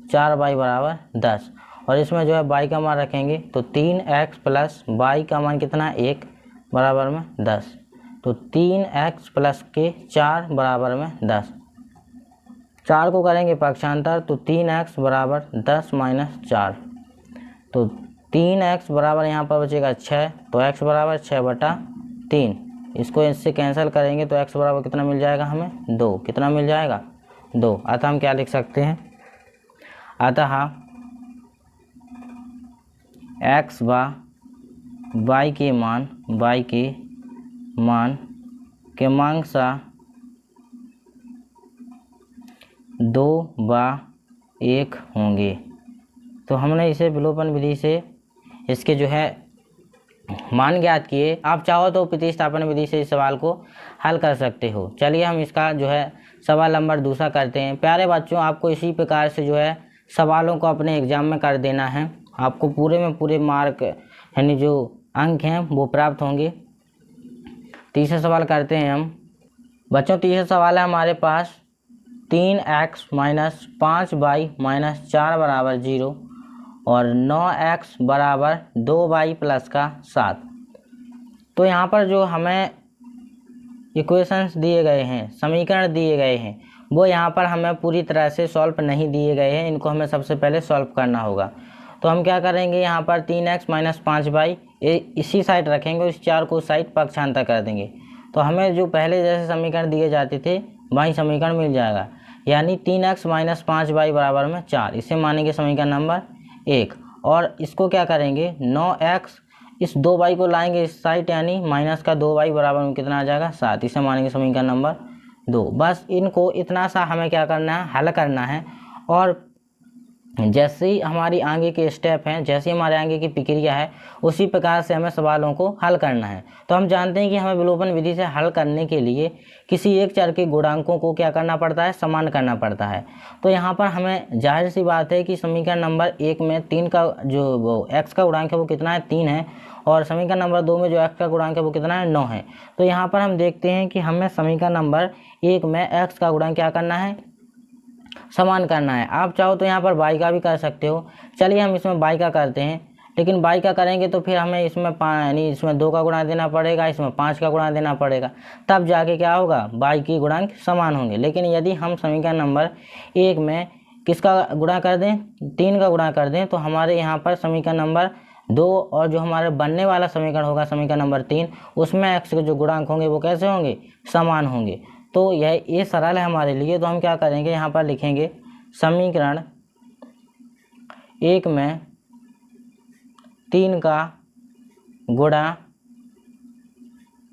4y बराबर 10। और इसमें जो है y का मान रखेंगे तो 3x + y का मान कितना 1 बराबर में 10, तो 3x + के 4 बराबर में 10। 4 को करेंगे पक्षांतर तो 3x बराबर 10 - 4, तो 3x बराबर यहाँ पर बचेगा 6, तो x बराबर 6/3। इसको इससे कैंसिल करेंगे तो x बराबर कितना मिल जाएगा हमें 2, कितना मिल जाएगा 2। अतः हम क्या लिख सकते हैं, अतः x व y के मान के मांगसा 2 व 1 होंगे। तो हमने इसे विलोपन विधि से इसके जो है मान ज्ञात किए। आप चाहो तो प्रतिस्थापन विधि से इस सवाल को हल कर सकते हो। चलिए हम इसका जो है सवाल नंबर 2 करते हैं। प्यारे बच्चों, आपको इसी प्रकार से जो है सवालों को अपने एग्जाम में कर देना है। आपको पूरे में पूरे मार्क यानी जो अंक हैं वो प्राप्त होंगे। तीसरा सवाल करते हैं हम बच्चों। तीसरा सवाल है हमारे पास 3x - 5y - 4 बराबर 0 और 9x बराबर 2y + का 7। तो यहाँ पर जो हमें इक्वेशंस दिए गए हैं, समीकरण दिए गए हैं, वो यहाँ पर हमें पूरी तरह से सॉल्व नहीं दिए गए हैं। इनको हमें सबसे पहले सॉल्व करना होगा। तो हम क्या करेंगे, यहाँ पर 3x - 5y इसी साइड रखेंगे, इस 4 को साइड पक्षांतर कर देंगे। तो हमें जो पहले जैसे समीकरण दिए जाते थे वही समीकरण मिल जाएगा, यानी 3x - 5y बराबर में 4। इसे मानेंगे समीकरण नंबर 1। और इसको क्या करेंगे 9x, इस 2y को लाएंगे इस साइड, यानी माइनस का 2y बराबर में कितना आ जाएगा 7। इसे मानेंगे समीकरण नंबर 2। बस इनको इतना सा हमें क्या करना है, हल करना है। और जैसे ही हमारी आगे के स्टेप हैं, जैसे ही हमारे आगे की प्रक्रिया है, उसी प्रकार से हमें सवालों को हल करना है। तो हम जानते हैं कि हमें विलोपन विधि से हल करने के लिए किसी एक चर के गुणांकों को क्या करना पड़ता है, समान करना पड़ता है। तो यहाँ पर हमें जाहिर सी बात है कि समीकरण नंबर 1 में 3 का जो x का गुणांक है वो कितना है 3 है, और समीकरण नंबर 2 में जो x का गुणांक है वो कितना है 9 है। तो यहाँ पर हम देखते हैं कि हमें समीकरण नंबर 1 में x का गुणांक क्या करना है, समान करना है। आप चाहो तो यहाँ पर y का भी कर सकते हो। चलिए हम इसमें y का करते हैं, लेकिन y का करेंगे तो फिर हमें इसमें यानी इसमें 2 का गुणा देना पड़ेगा, इसमें 5 का गुणा देना पड़ेगा, तब जाके क्या होगा, y की गुणांक समान होंगे। लेकिन यदि हम समीकरण नंबर 1 में किसका गुणा कर दें, 3 का गुणा कर दें, तो हमारे यहाँ पर समीकरण नंबर 2 और जो हमारे बनने वाला समीकरण होगा समीकरण नंबर 3, उसमें x के जो गुणांक होंगे वो कैसे होंगे, समान होंगे। तो ये सरल है हमारे लिए। तो हम क्या करेंगे, यहाँ पर लिखेंगे समीकरण 1 में 3 का गुणा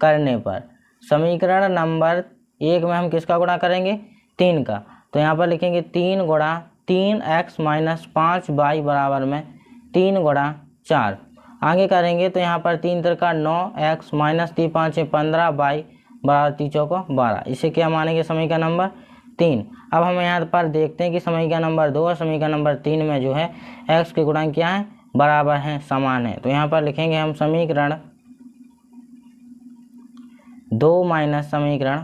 करने पर, समीकरण नंबर 1 में हम किसका गुणा करेंगे, 3 का। तो यहाँ पर लिखेंगे 3 गुणा 3x माइनस 5y बराबर में 3 गुणा 4। आगे करेंगे तो यहाँ पर 3 तिरका 9x माइनस 3 5 15y बराबर 3 चौको 12। इसे क्या मानेंगे, समीकरण नंबर 3। अब हम यहाँ पर देखते हैं कि समीकरण नंबर 2 और समीकरण नंबर 3 में जो है x के गुणांक क्या है, बराबर हैं, समान है। तो यहाँ पर लिखेंगे हम समीकरण 2 माइनस समीकरण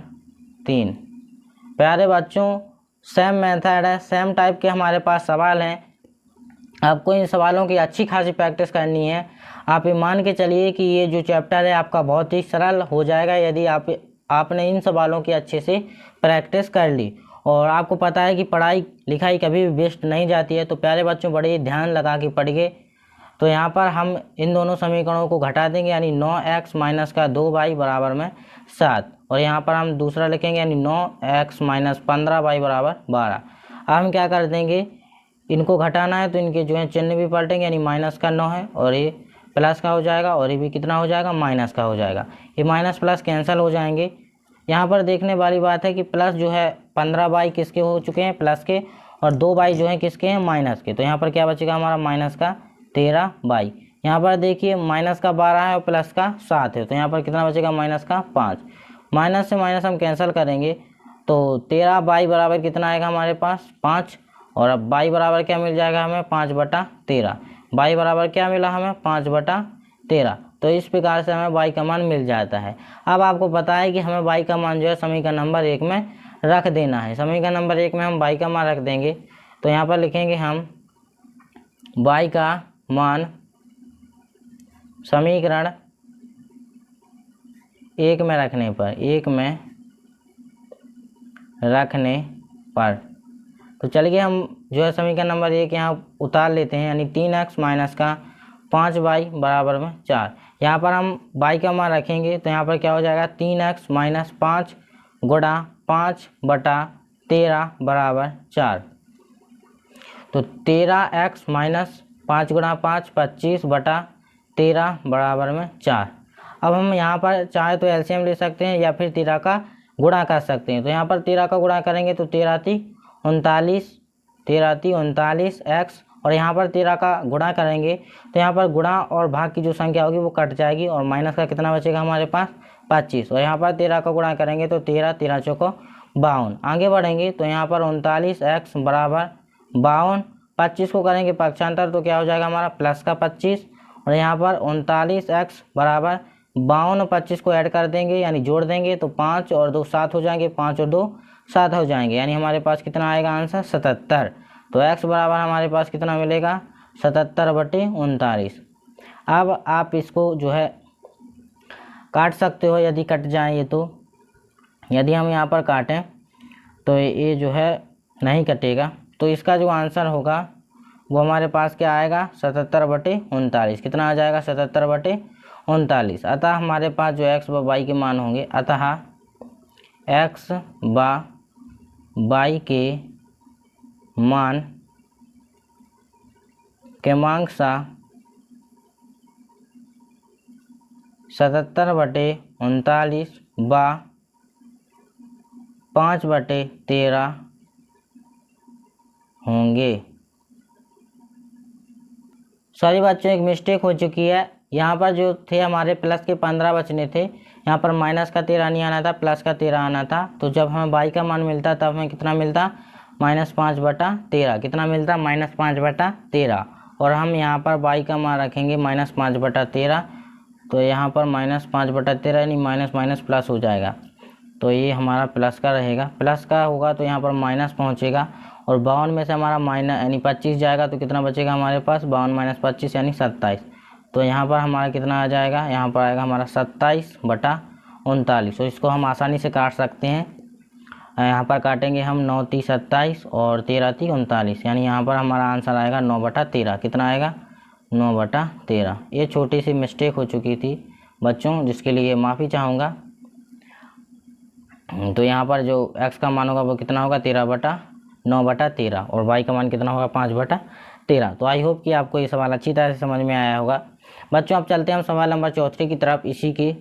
3। प्यारे बच्चों, सेम मेथड है, सेम टाइप के हमारे पास सवाल हैं। आपको इन सवालों की अच्छी खासी प्रैक्टिस करनी है। आप ये मान के चलिए कि ये जो चैप्टर है आपका बहुत ही सरल हो जाएगा यदि आपने इन सवालों की अच्छे से प्रैक्टिस कर ली। और आपको पता है कि पढ़ाई लिखाई कभी भी वेस्ट नहीं जाती है, तो प्यारे बच्चों बड़े ही ध्यान लगा के पढ़िए। तो यहाँ पर हम इन दोनों समीकरणों को घटा देंगे, यानी 9x माइनस का 2y बराबर में 7, और यहाँ पर हम दूसरा लिखेंगे यानी 9x माइनस 15y बराबर 12। अब हम क्या कर देंगे, इनको घटाना है तो इनके जो है चिन्ह भी पलटेंगे, यानी माइनस का 9 है और ये प्लस का हो जाएगा, और ये भी कितना हो जाएगा, माइनस का हो जाएगा। ये माइनस प्लस कैंसिल हो जाएंगे। यहाँ पर देखने वाली बात है कि प्लस जो है 15y किसके हो चुके हैं, प्लस के, और 2y जो है किसके हैं, माइनस के। तो यहाँ पर क्या बचेगा हमारा, माइनस का 13y। यहाँ पर देखिए माइनस का 12 है और प्लस का 7 है, तो यहाँ पर कितना बचेगा, माइनस का 5। माइनस से माइनस हम कैंसिल करेंगे तो 13y बराबर कितना आएगा हमारे पास, 5। और अब y बराबर क्या मिल जाएगा हमें, 5/13। y बराबर क्या मिला हमें, 5/13। तो इस प्रकार से हमें y का मान मिल जाता है। अब आपको पता है कि हमें y का मान जो है समीकरण नंबर 1 में रख देना है। समीकरण नंबर 1 में हम y का मान रख देंगे, तो यहाँ पर लिखेंगे हम y का मान समीकरण 1 में रखने पर, तो चलिए हम जो है समीकरण नंबर 1 यहाँ उतार लेते हैं, यानी 3x माइनस का 5y बराबर में 4। यहाँ पर हम y का मान रखेंगे तो यहाँ पर क्या हो जाएगा, 3x माइनस 5 गुणा 5/13 बराबर 4। तो 13x माइनस 5 गुणा 5 25/13 बराबर में 4। अब हम यहाँ पर चाहे तो एलसीएम ले सकते हैं या फिर 13 का गुणा कर सकते हैं। तो यहाँ पर 13 का गुणा करेंगे तो 13×3 = 39 x, और यहाँ पर 13 का गुणा करेंगे तो यहाँ पर गुणा और भाग की जो संख्या होगी वो कट जाएगी, और माइनस का कितना बचेगा हमारे पास, 25। और यहाँ पर 13 का गुणा करेंगे तो 13 चौको 52। आगे बढ़ेंगे तो यहाँ पर 39x बराबर 52, 25 को करेंगे पक्षांतर तो क्या हो जाएगा हमारा, प्लस का 25। और यहाँ पर 39x बराबर 52, 25 को ऐड कर देंगे यानी जोड़ देंगे तो 5 और 2 7 हो जाएंगे, 5 और 2 7 हो जाएंगे, यानी हमारे पास कितना आएगा आंसर, 77। तो x बराबर हमारे पास कितना मिलेगा, 77/39। अब आप इसको जो है काट सकते हो यदि कट जाए ये, तो यदि हम यहाँ पर काटें तो ये जो है नहीं कटेगा, तो इसका जो आंसर होगा वो हमारे पास क्या आएगा, 77/39। कितना आ जाएगा, 77/39। अतः हमारे पास जो x व y के मान होंगे, अतः x व y के मान क्रमांकशः 77/39 व 5/13 होंगे। सॉरी बच्चों, एक मिस्टेक हो चुकी है। यहाँ पर जो थे हमारे प्लस के 15 बचने थे, यहाँ पर माइनस का 13 नहीं आना था, प्लस का 13 आना था। तो जब हमें y का मान मिलता तब हमें कितना मिलता, -5/13। कितना मिलता, -5/13। और हम यहाँ पर y का मान रखेंगे -5/13, तो यहाँ पर -5/13 यानी माइनस माइनस प्लस हो जाएगा। तो ये हमारा प्लस का रहेगा, प्लस का होगा तो यहाँ पर माइनस पहुँचेगा और 52 में से हमारा माइनस यानी 25 जाएगा तो कितना बचेगा हमारे पास 52 - 25 यानी 27। तो यहाँ पर हमारा कितना आ जाएगा, यहाँ पर आएगा हमारा 27/39। तो इसको हम आसानी से काट सकते हैं। यहाँ पर काटेंगे हम 9 × 30 = 27 और 13 × 3 = 39, यानी यहाँ पर हमारा आंसर आएगा 9/13। कितना आएगा 9/13। ये छोटी सी मिस्टेक हो चुकी थी बच्चों, जिसके लिए माफ़ी चाहूँगा। तो यहाँ पर जो x का मान होगा वो कितना होगा 9/13 और y का मान कितना होगा 5/13। तो आई होप कि आपको ये सवाल अच्छी तरह से समझ में आया होगा। बच्चों अब चलते हैं हम सवाल नंबर 34 की तरफ इसी के